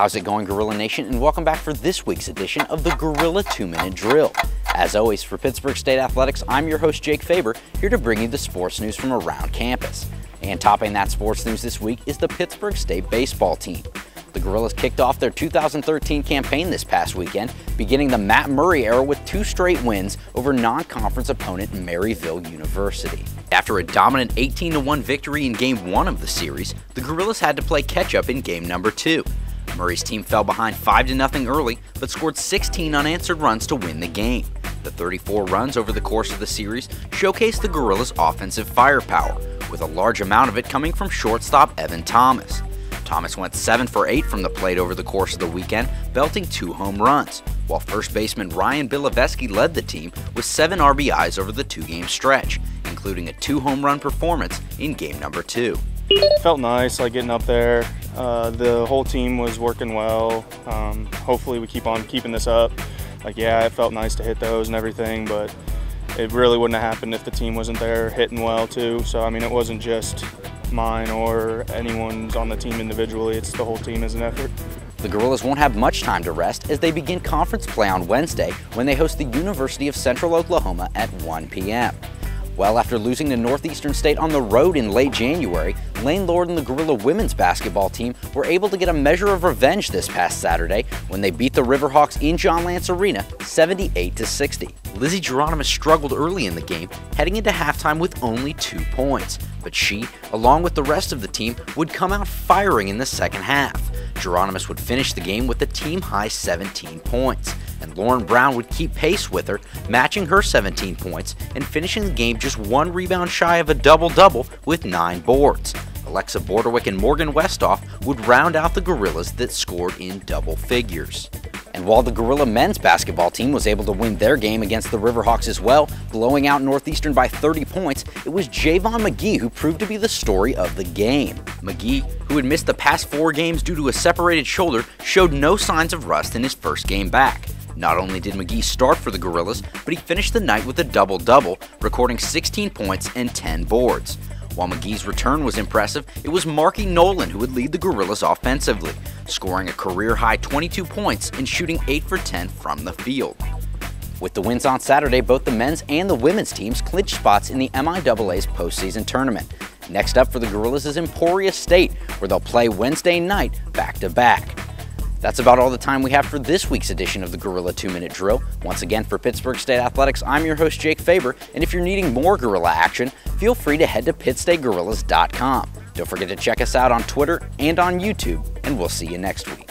How's it going, Gorilla Nation, and welcome back for this week's edition of the Gorilla 2-Minute Drill. As always, for Pittsburgh State Athletics, I'm your host, Jake Faber, here to bring you the sports news from around campus. And topping that sports news this week is the Pittsburgh State baseball team. The Gorillas kicked off their 2013 campaign this past weekend, beginning the Matt Murray era with 2 straight wins over non-conference opponent Maryville University. After a dominant 18-1 victory in Game 1 of the series, the Gorillas had to play catch-up in Game Number 2. Murray's team fell behind 5-0 early, but scored 16 unanswered runs to win the game. The 34 runs over the course of the series showcased the Gorillas' offensive firepower, with a large amount of it coming from shortstop Evan Thomas. Thomas went 7 for 8 from the plate over the course of the weekend, belting 2 home runs, while first baseman Ryan Biloveski led the team with 7 RBIs over the 2-game stretch, including a 2 home run performance in Game Number 2. Felt nice, getting up there. The whole team was working well. Hopefully we keep on keeping this up. Yeah, it felt nice to hit those and everything, but it really wouldn't have happened if the team wasn't there hitting well too. So, it wasn't just mine or anyone's on the team individually. It's the whole team as an effort. The Gorillas won't have much time to rest as they begin conference play on Wednesday when they host the University of Central Oklahoma at 1 p.m. Well, after losing to Northeastern State on the road in late January, Lane Lord and the Gorilla women's basketball team were able to get a measure of revenge this past Saturday when they beat the Riverhawks in John Lance Arena 78-60. Lizzie Geronimus struggled early in the game, heading into halftime with only 2 points, but she, along with the rest of the team, would come out firing in the second half. Geronimus would finish the game with a team-high 17 points, and Lauren Brown would keep pace with her, matching her 17 points and finishing the game just 1 rebound shy of a double-double with 9 boards. Alexa Borderwick and Morgan Westhoff would round out the Gorillas that scored in double figures. And while the Gorilla men's basketball team was able to win their game against the Riverhawks as well, blowing out Northeastern by 30 points, it was Javon McGee who proved to be the story of the game. McGee, who had missed the past 4 games due to a separated shoulder, showed no signs of rust in his first game back. Not only did McGee start for the Gorillas, but he finished the night with a double-double, recording 16 points and 10 boards. While McGee's return was impressive, it was Marky Nolan who would lead the Gorillas offensively, scoring a career-high 22 points and shooting 8 for 10 from the field. With the wins on Saturday, both the men's and the women's teams clinched spots in the MIAA's postseason tournament. Next up for the Gorillas is Emporia State, where they'll play Wednesday night back-to-back. That's about all the time we have for this week's edition of the Gorilla 2-Minute Drill. Once again, for Pittsburgh State Athletics, I'm your host, Jake Faber, and if you're needing more Gorilla action, feel free to head to PittStateGorillas.com. Don't forget to check us out on Twitter and on YouTube, and we'll see you next week.